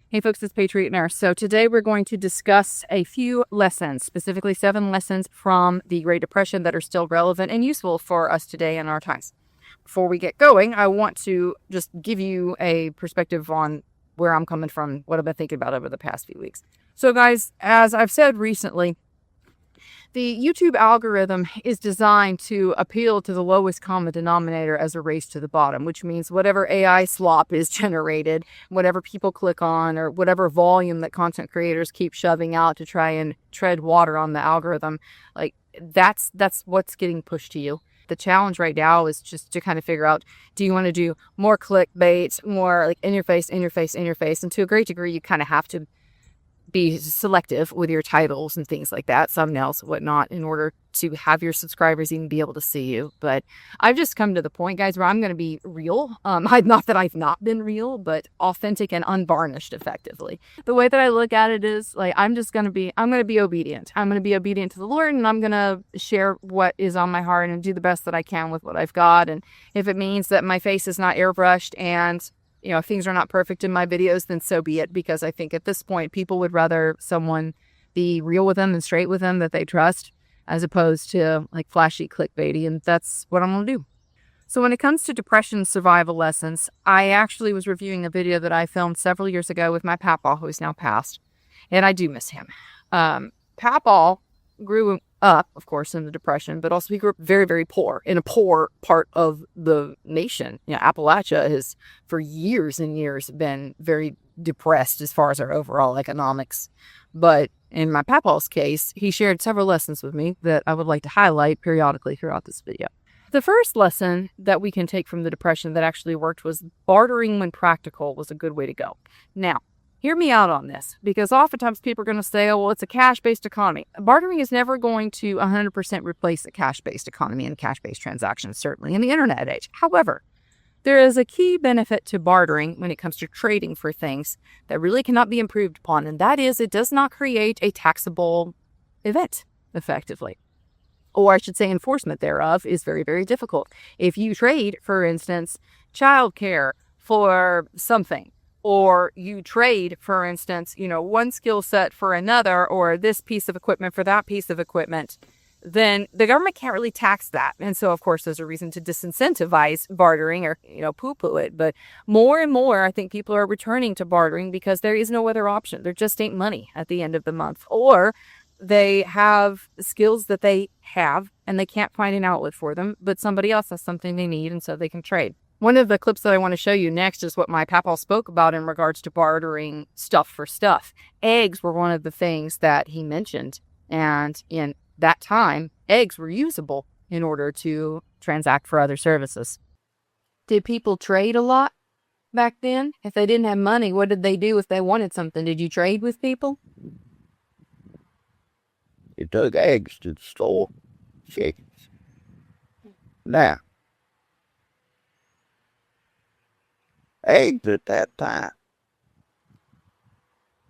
Hey folks, it's Patriot Nurse. So today we're going to discuss a few lessons, specifically 7 lessons from the Great Depression that are still relevant and useful for us today in our times. Before we get going, I want to just give you a perspective on where I'm coming from, what I've been thinking about over the past few weeks. So guys, as I've said recently, the YouTube algorithm is designed to appeal to the lowest common denominator as a race to the bottom, which means whatever AI slop is generated, whatever people click on, or whatever volume that content creators keep shoving out to try and tread water on the algorithm, like that's what's getting pushed to you. The challenge right now is just to kind of figure out, do you want to do more clickbait, more like in your face? And to a great degree, you kind of have to be selective with your titles and things like that, thumbnails, whatnot, in order to have your subscribers even be able to see you. But I've just come to the point, guys, where I'm going to be real. Not that I've not been real, but authentic and unvarnished effectively. The way that I look at it is like, I'm going to be obedient. I'm going to be obedient to the Lord, and I'm going to share what is on my heart and do the best that I can with what I've got. And if it means that my face is not airbrushed and if things are not perfect in my videos, then so be it, because I think at this point, people would rather someone be real with them and straight with them that they trust, as opposed to like flashy clickbaity, and that's what I'm going to do. So when it comes to depression survival lessons, I actually was reviewing a video that I filmed several years ago with my papa, who is now passed, and I do miss him. Papa grew up, of course, in the Depression, but also he grew up very, very poor, in a poor part of the nation. Appalachia has, for years and years, been very depressed as far as our overall economics. But in my papa's case, he shared several lessons with me that I would like to highlight periodically throughout this video. The first lesson that we can take from the Depression that actually worked was bartering when practical was a good way to go. Now, hear me out on this, because oftentimes people are going to say, oh, well, it's a cash-based economy. Bartering is never going to 100% replace a cash-based economy and cash-based transactions, certainly in the internet age. However, there is a key benefit to bartering when it comes to trading for things that really cannot be improved upon, and that is it does not create a taxable event, effectively. Or I should say enforcement thereof is very, very difficult. If you trade, for instance, childcare for something, or you trade, for instance, one skill set for another, or this piece of equipment for that piece of equipment, then the government can't really tax that. And so, of course, there's a reason to disincentivize bartering or, poo-poo it. But more and more, I think people are returning to bartering because there is no other option. There just ain't money at the end of the month. Or they have skills that they have and they can't find an outlet for them, but somebody else has something they need, and so they can trade. One of the clips that I want to show you next is what my papa spoke about in regards to bartering stuff for stuff. Eggs were one of the things that he mentioned. And in that time, eggs were usable in order to transact for other services. Did people trade a lot back then? If they didn't have money, what did they do if they wanted something? Did you trade with people? You took eggs to the store, chickens. Now, eggs at that time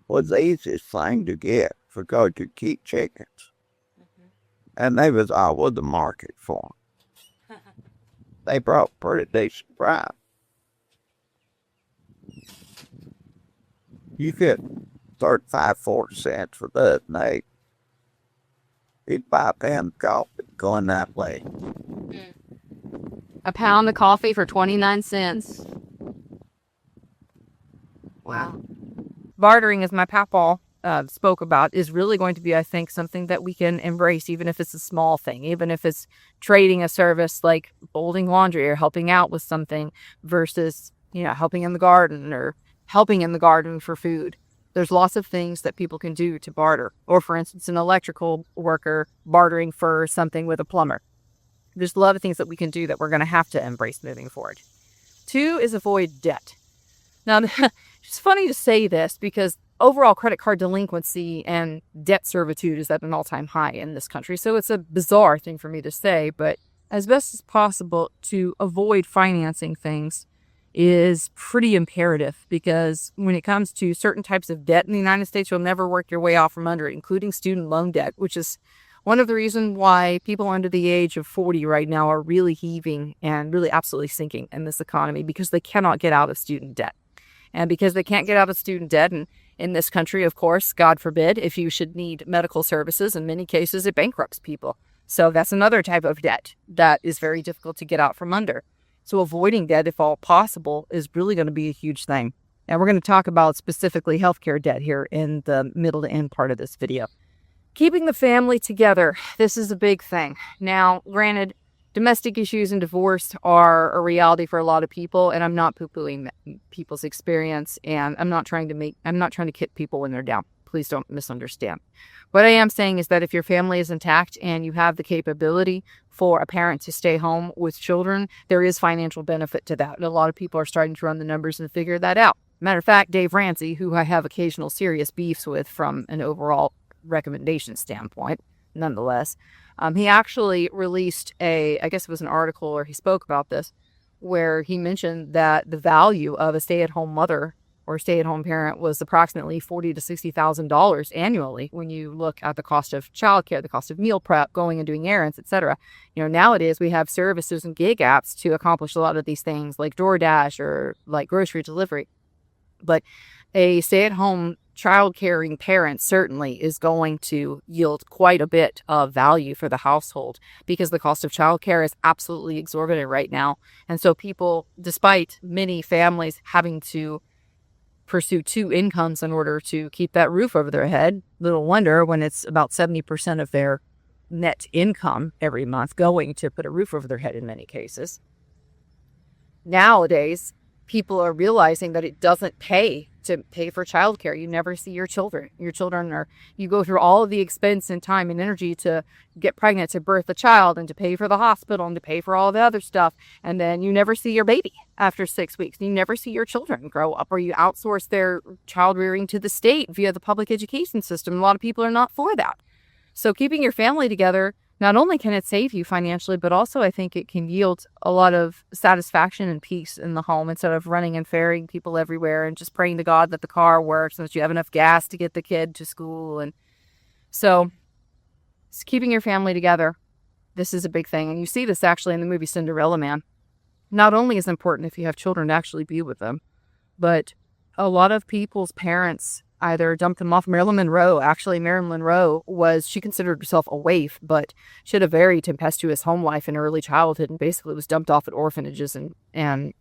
was the easiest thing to get because you keep chickens. And they was always the market for them. They brought pretty decent price. You get 35, 40 cents for that an egg. You'd buy a pound of coffee going that way. A pound of coffee for 29 cents. Wow. Bartering, as my papa spoke about, is really going to be, I think, something that we can embrace, even if it's a small thing, even if it's trading a service like folding laundry or helping out with something versus, helping in the garden or helping in the garden for food. There's lots of things that people can do to barter. Or, for instance, an electrical worker bartering for something with a plumber. There's a lot of things that we can do that we're going to have to embrace moving forward. 2 is avoid debt. Now, it's funny to say this because overall credit card delinquency and debt servitude is at an all-time high in this country. So it's a bizarre thing for me to say, but as best as possible to avoid financing things is pretty imperative, because when it comes to certain types of debt in the United States, you'll never work your way out from under it, including student loan debt, which is one of the reasons why people under the age of 40 right now are really heaving and really absolutely sinking in this economy, because they cannot get out of student debt. And because they can't get out of student debt, and in this country, of course, God forbid, if you should need medical services, in many cases, it bankrupts people. So that's another type of debt that is very difficult to get out from under. So avoiding debt, if all possible, is really going to be a huge thing. And we're going to talk about specifically healthcare debt here in the middle to end part of this video. Keeping the family together. This is a big thing. Now, granted, domestic issues and divorce are a reality for a lot of people, and I'm not poo-pooing people's experience, and I'm not trying to kick people when they're down. Please don't misunderstand. What I am saying is that if your family is intact and you have the capability for a parent to stay home with children, there is financial benefit to that. And a lot of people are starting to run the numbers and figure that out. Matter of fact, Dave Ramsey, who I have occasional serious beefs with from an overall recommendation standpoint, nonetheless, he actually released I guess it was an article, or he spoke about this, where he mentioned that the value of a stay-at-home mother or stay-at-home parent was approximately $40,000 to $60,000 annually when you look at the cost of childcare, the cost of meal prep, going and doing errands, etc. Nowadays we have services and gig apps to accomplish a lot of these things, like DoorDash or like grocery delivery. But a stay-at-home child-caring parent certainly is going to yield quite a bit of value for the household, because the cost of childcare is absolutely exorbitant right now. And so people, despite many families having to pursue two incomes in order to keep that roof over their head, little wonder when it's about 70% of their net income every month going to put a roof over their head in many cases. Nowadays, people are realizing that it doesn't pay to pay for childcare. You never see your children. You go through all of the expense and time and energy to get pregnant, to birth a child, and to pay for the hospital, and to pay for all the other stuff. And then you never see your baby after 6 weeks. You never see your children grow up, or you outsource their child rearing to the state via the public education system. A lot of people are not for that. So keeping your family together, not only can it save you financially, but also I think it can yield a lot of satisfaction and peace in the home, instead of running and ferrying people everywhere and just praying to God that the car works and that you have enough gas to get the kid to school. And so keeping your family together, this is a big thing. And you see this actually in the movie Cinderella Man. Not only is it important if you have children to actually be with them, but a lot of people's parents either dumped them off. Marilyn Monroe she considered herself a waif, but she had a very tempestuous home life in early childhood, and basically was dumped off at orphanages and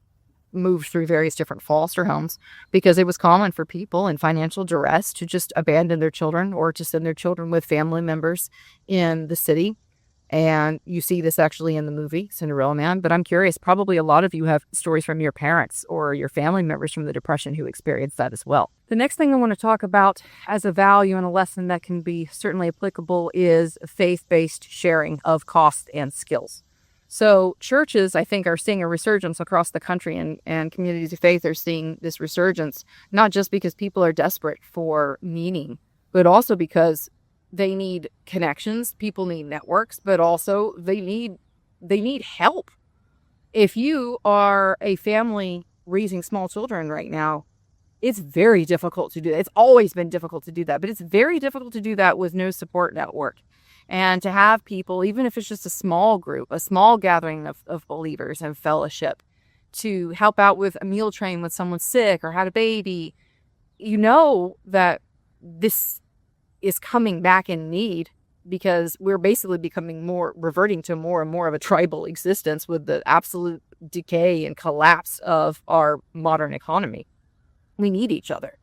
moved through various different foster homes, because it was common for people in financial duress to just abandon their children or to send their children with family members in the city. And you see this actually in the movie Cinderella Man. But I'm curious, probably a lot of you have stories from your parents or your family members from the Depression who experienced that as well. The next thing I want to talk about as a value and a lesson that can be certainly applicable is faith-based sharing of cost and skills. So churches, I think, are seeing a resurgence across the country, and communities of faith are seeing this resurgence, not just because people are desperate for meaning, but also because they need connections, people need networks, but also they need help. If you are a family raising small children right now, it's very difficult to do that. It's always been difficult to do that, but it's very difficult to do that with no support network. And to have people, even if it's just a small group, a small gathering of believers and fellowship, to help out with a meal train when someone's sick or had a baby, that this is coming back in need, because we're basically reverting to more and more of a tribal existence with the absolute decay and collapse of our modern economy. We need each other.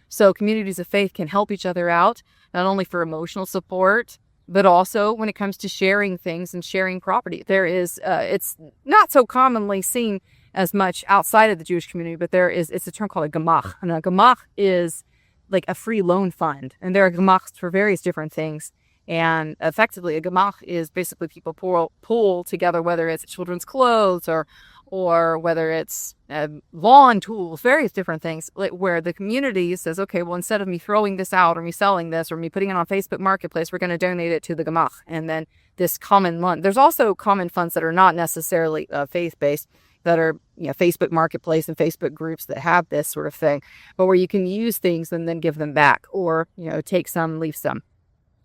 So communities of faith can help each other out, not only for emotional support, but also when it comes to sharing things and sharing property. There is, it's not so commonly seen as much outside of the Jewish community, but it's a term called a gemach. And a gemach is like a free loan fund. And there are gemachs for various different things. And effectively, a gemach is basically people pull together, whether it's children's clothes or whether it's lawn tools, various different things, where the community says, okay, well, instead of me throwing this out or me selling this or me putting it on Facebook Marketplace, we're going to donate it to the gemach. And then this common fund. There's also common funds that are not necessarily faith-based, that are Facebook Marketplace and Facebook groups that have this sort of thing, but where you can use things and then give them back, or take some, leave some.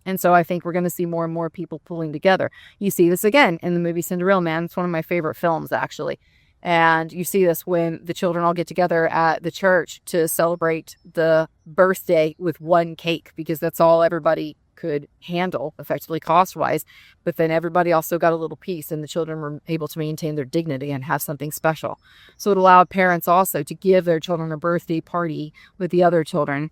And so I think we're going to see more and more people pulling together. You see this again in the movie Cinderella Man. It's one of my favorite films, actually. And you see this when the children all get together at the church to celebrate the birthday with one cake, because that's all everybody could handle effectively cost-wise. But then everybody also got a little piece, and the children were able to maintain their dignity and have something special. So it allowed parents also to give their children a birthday party with the other children,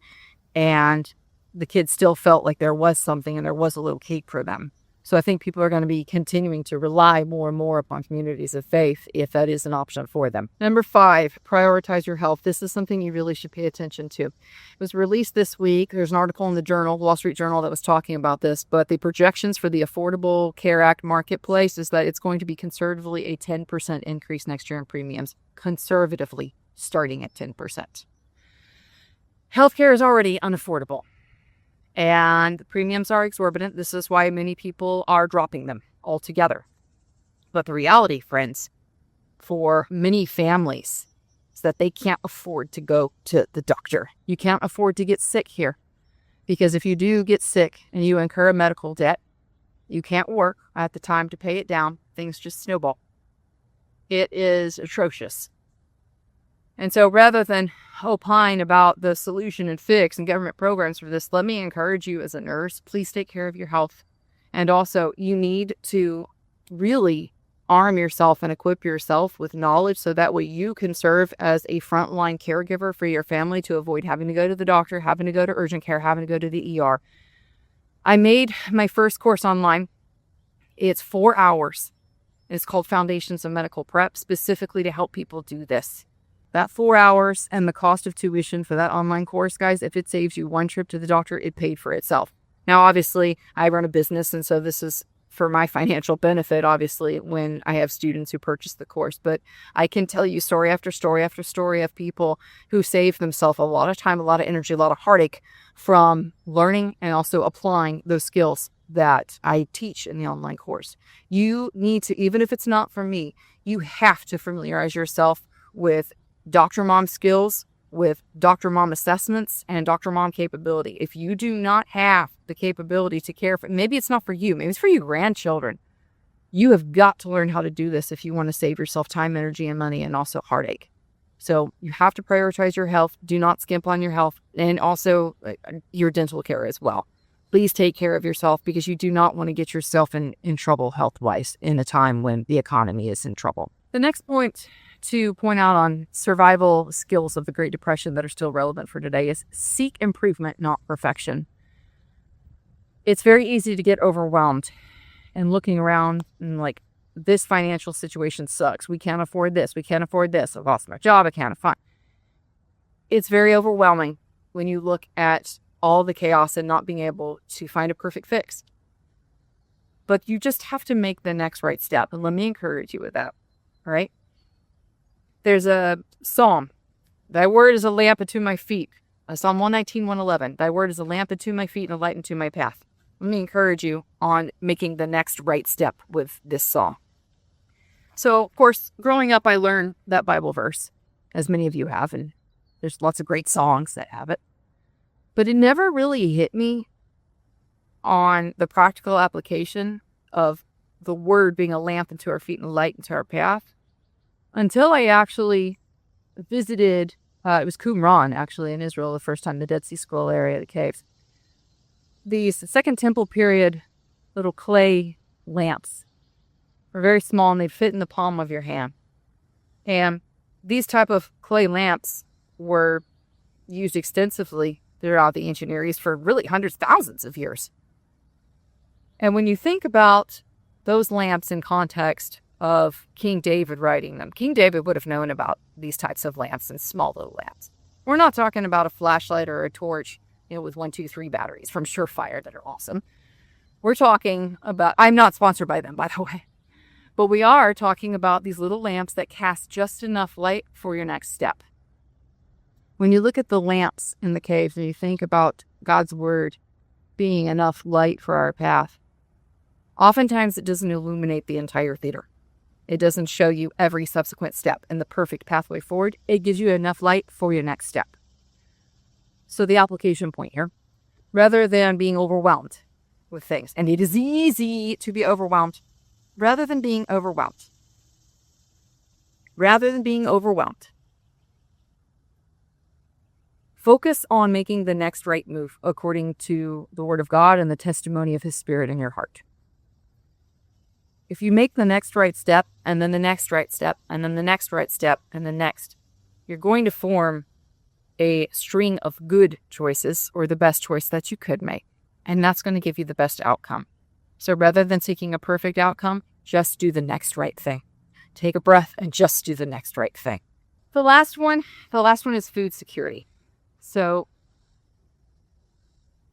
and the kids still felt like there was something and there was a little cake for them. So I think people are going to be continuing to rely more and more upon communities of faith if that is an option for them. Number 5, prioritize your health. This is something you really should pay attention to. It was released this week. There's an article in the Journal, Wall Street Journal, that was talking about this, but the projections for the Affordable Care Act marketplace is that it's going to be conservatively a 10% increase next year in premiums, conservatively starting at 10%. Healthcare is already unaffordable, and the premiums are exorbitant. This is why many people are dropping them altogether. But the reality, friends, for many families is that they can't afford to go to the doctor. You can't afford to get sick here, because if you do get sick and you incur a medical debt, you can't work at the time to pay it down. Things just snowball. It is atrocious. And so rather than opine about the solution and fix and government programs for this, let me encourage you as a nurse, please take care of your health. And also, you need to really arm yourself and equip yourself with knowledge so that way you can serve as a frontline caregiver for your family to avoid having to go to the doctor, having to go to urgent care, having to go to the ER. I made my first course online. It's 4 hours. It's called Foundations of Medical Prep, specifically to help people do this. That 4 hours and the cost of tuition for that online course, guys, if it saves you one trip to the doctor, it paid for itself. Now, obviously, I run a business, and so this is for my financial benefit, obviously, when I have students who purchase the course. But I can tell you story after story after story of people who save themselves a lot of time, a lot of energy, a lot of heartache from learning and also applying those skills that I teach in the online course. You need to, even if it's not for me, you have to familiarize yourself with Dr. Mom skills, with Dr. Mom assessments, and Dr. Mom capability. If you do not have the capability to care for, maybe it's not for you, maybe it's for your grandchildren. You have got to learn how to do this if you want to save yourself time, energy, and money, and also heartache. So you have to prioritize your health. Do not skimp on your health, and also your dental care as well. Please take care of yourself, because you do not want to get yourself in trouble health-wise in a time when the economy is in trouble. The next point to point out on survival skills of the Great Depression that are still relevant for today is seek improvement, not perfection. It's very easy to get overwhelmed and looking around and like, this financial situation sucks. We can't afford this. We can't afford this. I've lost my job. I can't afford. It's very overwhelming when you look at all the chaos and not being able to find a perfect fix. But you just have to make the next right step. And let me encourage you with that. All right? There's a psalm. Thy word is a lamp unto my feet. Psalm 119, 111. Thy word is a lamp unto my feet and a light unto my path. Let me encourage you on making the next right step with this psalm. So, of course, growing up, I learned that Bible verse, as many of you have, and there's lots of great songs that have it. But it never really hit me on the practical application of the word being a lamp unto our feet and a light unto our path until I actually visited, it was Qumran, actually, in Israel, the first time, the Dead Sea Scroll area, the caves. These Second Temple period little clay lamps were very small, and they'd fit in the palm of your hand. And these type of clay lamps were used extensively throughout the ancient Near East for really hundreds, thousands of years. And when you think about those lamps in context of King David writing them, King David would have known about these types of lamps and small little lamps. We're not talking about a flashlight or a torch, with 1, 2, 3 batteries from Surefire that are awesome. We're talking about, I'm not sponsored by them, by the way, but we are talking about these little lamps that cast just enough light for your next step. When you look at the lamps in the caves and you think about God's word being enough light for our path, oftentimes it doesn't illuminate the entire theater. It doesn't show you every subsequent step and the perfect pathway forward. It gives you enough light for your next step. So the application point here, rather than being overwhelmed with things, and it is easy to be overwhelmed, rather than being overwhelmed, rather than being overwhelmed. Focus on making the next right move according to the Word of God and the testimony of His Spirit in your heart. If you make the next right step, and then the next right step, and then the next right step, and the next, you're going to form a string of good choices, or the best choice that you could make. And that's going to give you the best outcome. So rather than seeking a perfect outcome, just do the next right thing. Take a breath and just do the next right thing. The last one is food security. So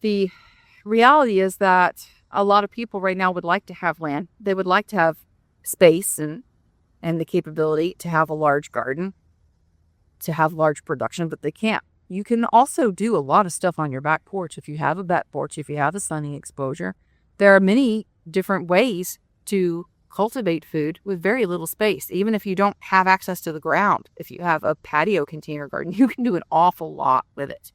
the reality is that a lot of people right now would like to have land. They would like to have space and the capability to have a large garden, to have large production, but they can't. You can also do a lot of stuff on your back porch. If you have a back porch, if you have a sunny exposure, there are many different ways to cultivate food with very little space. Even if you don't have access to the ground, if you have a patio container garden, you can do an awful lot with it.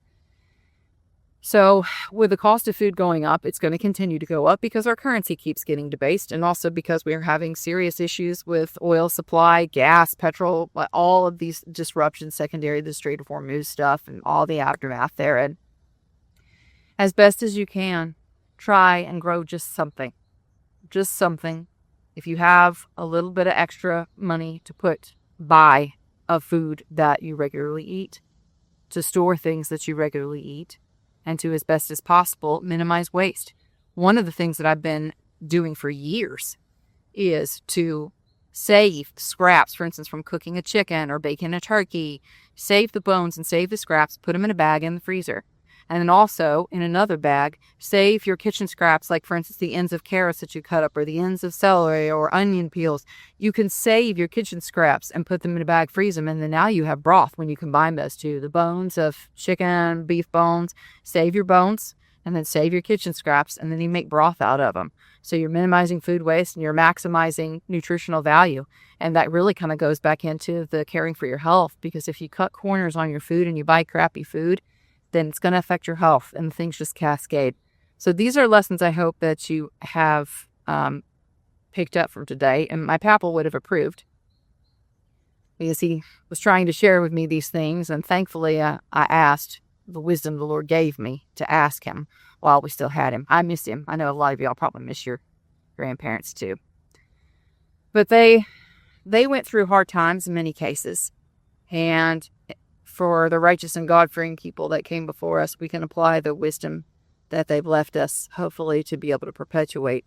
So with the cost of food going up, it's going to continue to go up because our currency keeps getting debased, and also because we're having serious issues with oil supply, gas, petrol, all of these disruptions secondary to the Strait of Hormuz stuff and all the aftermath there. And as best as you can, try and grow just something. Just something. If you have a little bit of extra money to buy of food that you regularly eat, to store things that you regularly eat, and to, as best as possible, minimize waste. One of the things that I've been doing for years is to save scraps, for instance, from cooking a chicken or baking a turkey. Save the bones and save the scraps, put them in a bag in the freezer. And then also, in another bag, save your kitchen scraps, like, for instance, the ends of carrots that you cut up or the ends of celery or onion peels. You can save your kitchen scraps and put them in a bag, freeze them, and then now you have broth when you combine those two. The bones of chicken, beef bones, save your bones, and then save your kitchen scraps, and then you make broth out of them. So you're minimizing food waste and you're maximizing nutritional value. And that really kind of goes back into the caring for your health, because if you cut corners on your food and you buy crappy food, then it's going to affect your health, and things just cascade. So these are lessons I hope that you have picked up from today, and my papa would have approved, because he was trying to share with me these things, and thankfully I asked the wisdom the Lord gave me to ask him while we still had him. I miss him. I know a lot of y'all probably miss your grandparents too. But they went through hard times in many cases, and for the righteous and God-fearing people that came before us, we can apply the wisdom that they've left us, hopefully to be able to perpetuate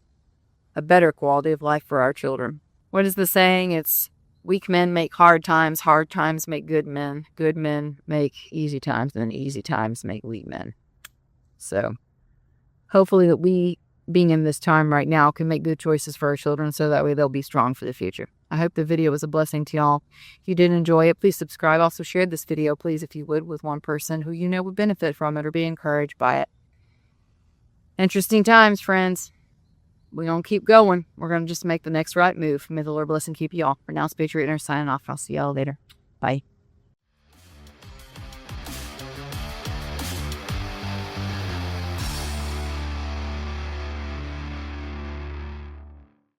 a better quality of life for our children. What is the saying? It's weak men make hard times make good men make easy times, and easy times make weak men. So hopefully that we, being in this time right now, can make good choices for our children so that way they'll be strong for the future. I hope the video was a blessing to y'all. If you did enjoy it, please subscribe. Also share this video, please, if you would, with one person who you know would benefit from it or be encouraged by it. Interesting times, friends. We're going to keep going. We're going to just make the next right move. May the Lord bless and keep you all. For now, it's PATRIOT signing off. I'll see y'all later. Bye.